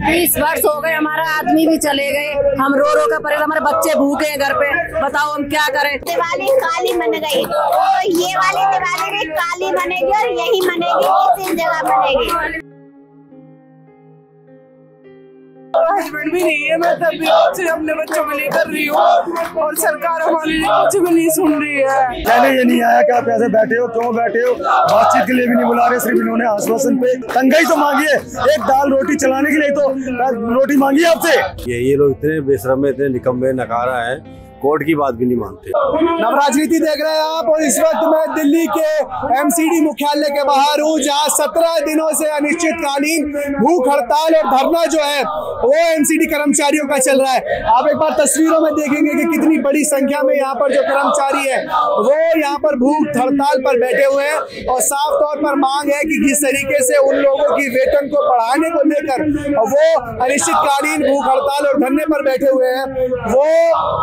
20 वर्ष हो गए, हमारा आदमी भी चले गए, हम रो रो कर परेशान, हमारे बच्चे भूखे हैं घर पे, बताओ हम क्या करें। दिवाली काली मन गई, तो ये वाली दिवाली भी काली मनेगी और यही मनेगी, इसी जगह मनेगी। हस्बैंड भी नहीं है, मैं तब भी कुछ अपने बच्चों के लिए कर रही हूँ और सरकार हमारे लिए कुछ भी नहीं सुन रही है। कहने ये नहीं आया कि आप ऐसे बैठे हो, क्यों बैठे हो, बातचीत के लिए भी नहीं बुला रहे, सिर्फ इन्होंने आश्वासन पे तंगाई तो मांगी है, एक दाल रोटी चलाने के लिए तो रोटी मांगी है आपसे। ये लोग इतने बेशरम है, इतने निकम्मे नकारा है, कोर्ट की बात भी नहीं मानते। नवराजनीति देख रहे हैं आप, और इस वक्त मैं दिल्ली के एमसीडी मुख्यालय के बाहर हूँ, जहाँ 17 दिनों से अनिश्चितकालीन भूख हड़ताल और धरना जो है वो एमसीडी कर्मचारियों का चल रहा है। आप एक बार तस्वीरों में देखेंगे कि कितनी बड़ी संख्या में यहाँ पर जो कर्मचारी है वो यहाँ पर भूख हड़ताल पर बैठे हुए हैं, और साफ तौर पर मांग है कि किस तरीके से उन लोगों की वेतन को बढ़ाने को लेकर वो अनिश्चितकालीन भूख हड़ताल और धरने पर बैठे हुए हैं। वो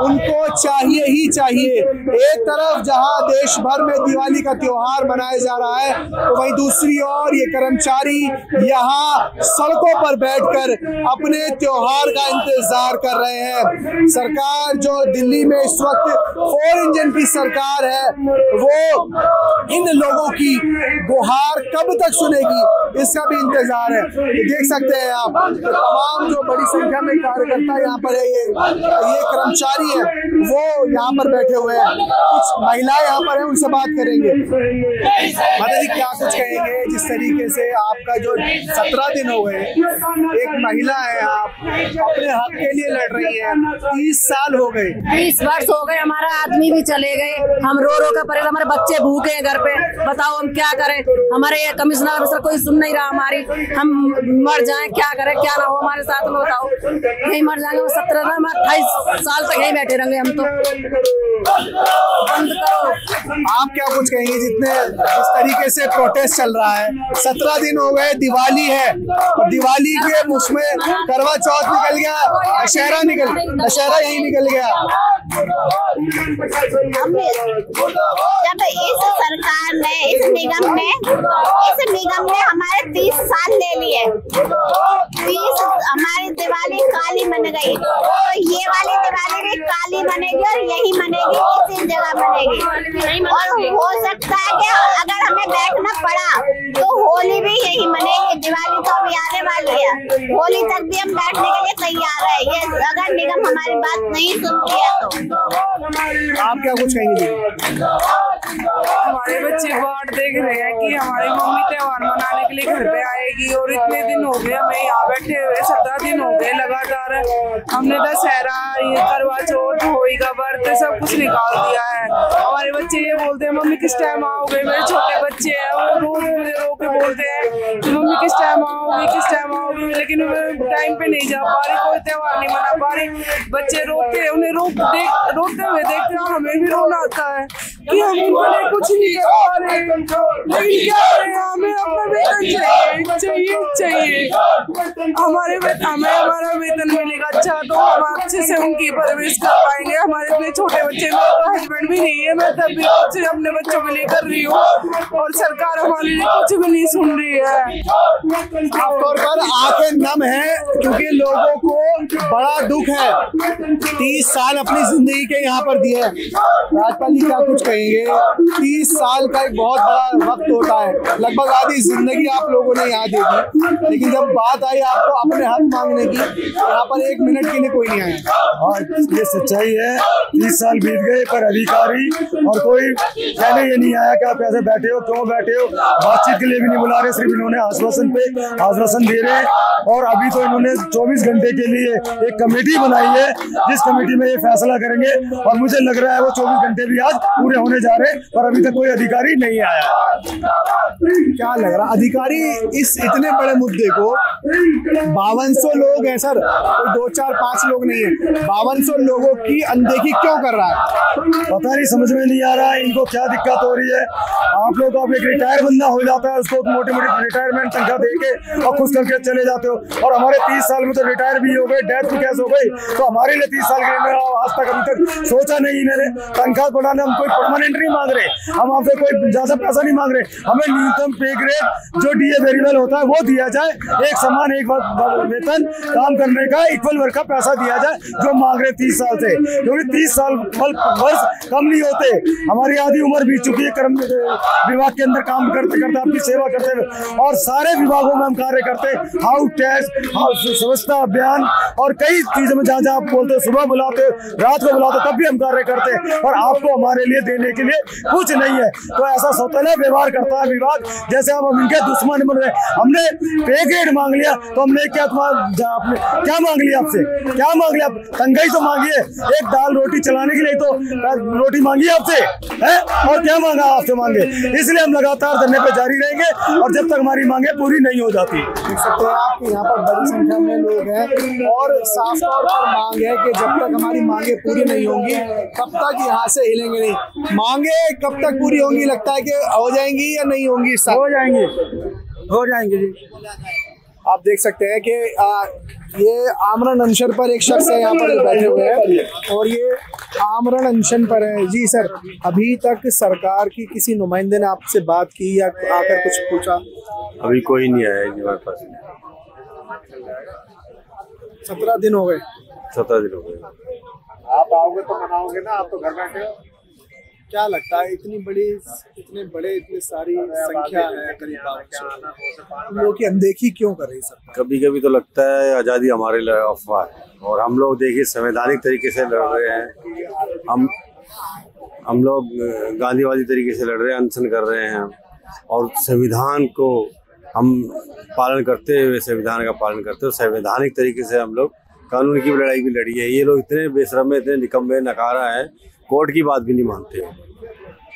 उनको चाहिए ही चाहिए। एक तरफ जहां देश भर में दिवाली का त्योहार मनाया जा रहा है, तो वहीं दूसरी ओर ये कर्मचारी यहां सड़कों पर बैठकर अपने त्योहार का इंतजार कर रहे हैं। सरकार जो दिल्ली में इस वक्त 4 इंजन की सरकार है, वो इन लोगों की गुहार कब तक सुनेगी, इसका भी इंतजार है। देख सकते हैं आप, तमाम जो बड़ी संख्या में कार्यकर्ता यहाँ पर है, ये कर्मचारी है, वो यहाँ पर बैठे हुए हैं। कुछ महिलाएं यहाँ पर हैं, उनसे बात करेंगे। माता जी, क्या कुछ कहेंगे जिस तरीके से आपका जो 17 दिन हो गए, एक महिला है, आप अपने हक के लिए लड़ रही है, 30 साल हो गए, 20 वर्ष हो गए, हमारा आदमी भी चले गए, हम रो रो कर परेशान, हमारे बच्चे भूखे हैं घर पे, बताओ हम क्या करें। हमारे कमिश्नर ऑफिसर कोई सुन नहीं रहा हमारी, हम मर जाएं, क्या करें, क्या ना हो हमारे साथ में, बताओ। यही मर जाएंगे, 28 साल तक यही बैठे रहेंगे हम तो। बंद करो। आप क्या कुछ कहेंगे जिस तरीके से प्रोटेस्ट चल रहा है? 17 दिन हो गए, दिवाली है, और दिवाली के उसमें करवा चौथ निकल गया, दशहरा यही निकल गया। जब इस सरकार ने, इस निगम ने हमारे 30 साल ले लिए, 30 हमारी दिवाली काली मन गई, तो ये वाली दिवाली भी काली मनेगी और यही मनेगी, इसी जगह मनेगी। और हो सकता है कि अगर हमें बैठना पड़ा तो होली भी यही मनेगी। दिवाली तो अभी आने वाली है, होली तक भी हम बैठने के लिए तैयार है, ये अगर निगम हमारी बात नहीं सुनती है तो। आप क्या कुछ कहेंगे? हमारे बच्चे वाट देख रहे हैं कि हमारी मम्मी त्योहार मनाने के लिए घर पे आएगी, और इतने दिन हो गए हमें यहाँ बैठे हुए, 17 दिन हो गए लगातार। हमने दशहरा, ये करवा चौथ, होली का व्रत सब कुछ निकाल दिया है। हमारे बच्चे ये बोलते हैं मम्मी किस टाइम आओगे, मेरे छोटे बच्चे हैं, वो रोज मुझे रो के बोलते हैं कि मम्मी किस टाइम आओगी, किस टाइम आओगी, लेकिन टाइम पे नहीं जा पा रही, कोई त्योहार नहीं मना पा रही। बच्चे रोते हैं, उन्हें रोते हुए देखते हैं, हमें भी रोना आता है कि हम उनके लिए कुछ नहीं कर पा रहे, लेकिन क्या करें, हमें अपना वेतन चाहिए। हमें हमारा वेतन मिलेगा अच्छा, तो हम अच्छे से उनकी परवरिश कर पाएंगे। हमारे इतने छोटे बच्चे, मेरा हस्बैंड भी नहीं है, मैं तब भी कुछ अपने बच्चों के लिए कर रही हूँ और सरकार हमारे लिए कुछ भी नहीं सुन रही है। आमतौर पर आंखें नम है, क्योंकि लोगों को बड़ा दुख है, 30 साल अपनी जिंदगी के यहाँ पर दिए। राजपाल जी, क्या कुछ कहेंगे? 30 साल का एक बहुत बड़ा वक्त होता है, लगभग आधी जिंदगी आप लोगों ने यहाँ दे दी, लेकिन जब बात आई आपको अपने हक मांगने की, यहाँ पर 1 मिनट के लिए कोई नहीं आया। और ये सच्चाई है, 30 साल बीत गए, पर अधिकारी और कोई कहने ये नहीं आया कि आप ऐसे बैठे हो, क्यों बैठे हो, बातचीत के लिए भी नहीं बुला रहे, सिर्फ इन्होंने आश्वासन पे आश्वासन दे रहे हैं। और अभी तो इन्होंने 24 घंटे के लिए एक कमेटी बनाई है, जिस कमेटी में ये फैसला करेंगे, और मुझे लग रहा है वो 24 घंटे भी आज पूरे होने जा रहे हैं, पर अभी तक कोई अधिकारी नहीं आया। क्या लग रहा अधिकारी इस इतने बड़े मुद्दे को, 5200 लोग हैं सर, कोई 2, 4, 5 लोग नहीं है, 5200 लोगों की अनदेखी क्यों कर रहा है? पता नहीं, समझ में नहीं आ रहा है इनको क्या दिक्कत हो रही है। आप लोग, अब एक रिटायर बंदा हो जाता है, उसको मोटी मोटी रिटायरमेंट तनख्वाह तनख्वाह दे के और खुश करके चले जाते हो। और हमारे 30 साल में तो रिटायर भी हो गए, डेथ भी कैसे हो गई, तो हमारे लिए 30 साल के लिए आज तक अभी तक सोचा नहीं इन्होंने। तनख्वाह बढ़ाने हम कोई परमानेंट नहीं मांग रहे, हम आपसे कोई ज्यादा पैसा नहीं मांग रहे, हमें न्यूनतम पे ग्रेड जो डीए वेरिएबल होता है वो दिया जाए, एक समान एक वेतन काम करने का इक्वल वर्क का पैसा दिया जाए जो मांग रहे 30 साल से, क्योंकि 30 साल वर्ष कम नहीं होते। हमारी आधी उम्र बीत चुकी है कर्म विभाग के अंदर काम करते करते, आपकी सेवा करते हुए, और सारे विभागों में हम कार्य करते, हाउस टैक्स, स्वच्छता अभियान और कई चीजों में जहाँ जहाँ आप बोलते हो, सुबह बुलाते हो, रात को बुलाते हो, तब भी हम कार्य करते, और आपको हमारे लिए देने के लिए कुछ नहीं है। तो ऐसा सौतेला व्यवहार करता है विभाग, जैसे हम इनके दुश्मन बन रहे। हमने पे ग्रेड मांग लिया तो हमने क्या क्या मांग लिया आपसे, क्या मांग लिया? तंगाई तो मांगी है, एक दाल रोटी चलाने के लिए तो रोटी मांगी आपसे है, और क्या मांगा आपसे मांगे। इसलिए हम लगातार धरने पे जारी रहेंगे और जब तक हमारी मांगे पूरी नहीं हो जाती। देख सकते हैं आप यहाँ पर बड़ी संख्या में लोग हैं और साफ तौर पर मांग है कि जब तक हमारी मांगे पूरी नहीं होंगी तब तक यहाँ से हिलेंगे नहीं। मांगे कब तक पूरी होंगी, लगता है कि हो जाएंगी या नहीं होंगी? हो जाएंगे जी। आप देख सकते हैं कि ये आमरण अनशन पर एक शख्स है यहाँ पर बैठे हुए हैं और ये आमरण अनशन पर है। जी सर, अभी तक सरकार की किसी नुमाइंदे ने आपसे बात की या आकर कुछ पूछा? अभी कोई नहीं आया जी हमारे पास। 17 दिन हो गए। 17 दिन हो गए। आप आओगे तो मनाओगे ना, आप तो घर बैठे हो। क्या लगता है इतनी सारी संख्या है करीब 500 लोगों की अनदेखी क्यों कर रही सरकार? कभी कभी तो लगता है आज़ादी हमारे लिए अफवाह है, और हम लोग देखिए संवैधानिक तरीके से लड़ रहे हैं। हम लोग गांधीवादी तरीके से लड़ रहे हैं, अनशन कर रहे हैं, और संविधान को हम पालन करते हुए, संविधान का पालन करते हुए संवैधानिक तरीके से हम लोग कानून की लड़ाई भी लड़ी है। ये लोग इतने बेशरम है, इतने निकम्मे नकारा है, कोर्ट की बात भी नहीं मानते।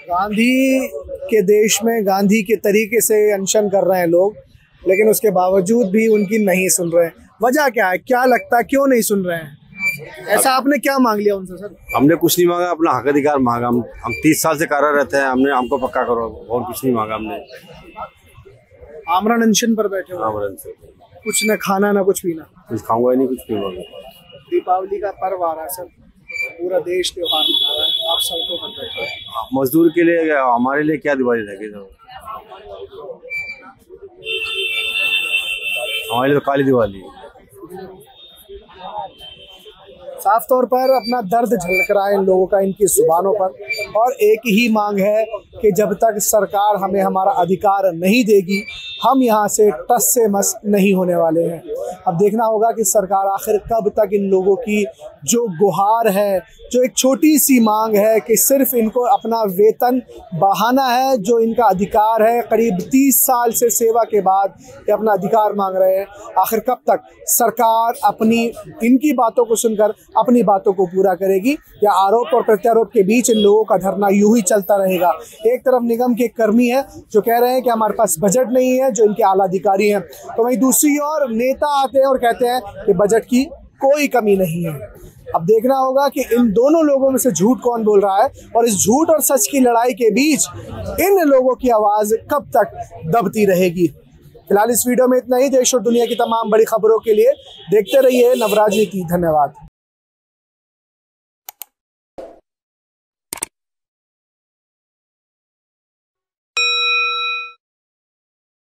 गांधी के देश में गांधी के तरीके से अनशन कर रहे हैं लोग, लेकिन उसके बावजूद भी उनकी नहीं सुन रहे हैं। वजह क्या है, क्या लगता है क्यों नहीं सुन रहे हैं? ऐसा आपने क्या मांग लिया उनसे सर? हमने कुछ नहीं मांगा, अपना हक अधिकार मांगा। हम 30 साल से कार्यरत हैं, हमको पक्का करो, और कुछ नहीं मांगा हमने। आमरण अनशन पर बैठे हो? आमरण से कुछ न खाना ना कुछ पीना? कुछ खाऊंगा नहीं, कुछ पीऊंगा। दीपावली का पर्व आ रहा है सर, पूरा देश त्योहार मना रहा है, आप सड़कों पर बैठे हो। मजदूर के लिए, हमारे लिए क्या दिवाली लगे? हमारे लिए तो काली दिवाली है। साफ तौर पर अपना दर्द झलक रहा है इन लोगों का इनकी जुबानों पर, और एक ही मांग है कि जब तक सरकार हमें हमारा अधिकार नहीं देगी हम यहाँ से टस से मस नहीं होने वाले हैं। अब देखना होगा कि सरकार आखिर कब तक इन लोगों की जो गुहार है, जो एक छोटी सी मांग है कि सिर्फ इनको अपना वेतन बढ़ाना है, जो इनका अधिकार है, करीब 30 साल से सेवा के बाद ये अपना अधिकार मांग रहे हैं, आखिर कब तक सरकार अपनी इनकी बातों को सुनकर अपनी बातों को पूरा करेगी, या आरोप और प्रत्यारोप के बीच इन लोगों का धरना यूं ही चलता रहेगा। एक तरफ निगम के कर्मी हैं जो कह रहे हैं कि हमारे पास बजट नहीं है, जो इनके आला अधिकारी हैं, तो वहीं दूसरी ओर नेता आते हैं और कहते हैं कि बजट की कोई कमी नहीं है। अब देखना होगा कि इन दोनों लोगों में से झूठ कौन बोल रहा है, और इस झूठ और सच की लड़ाई के बीच इन लोगों की आवाज़ कब तक दबती रहेगी। फिलहाल इस वीडियो में इतना ही। देश और दुनिया की तमाम बड़ी खबरों के लिए देखते रहिए नवराजनीति। धन्यवाद।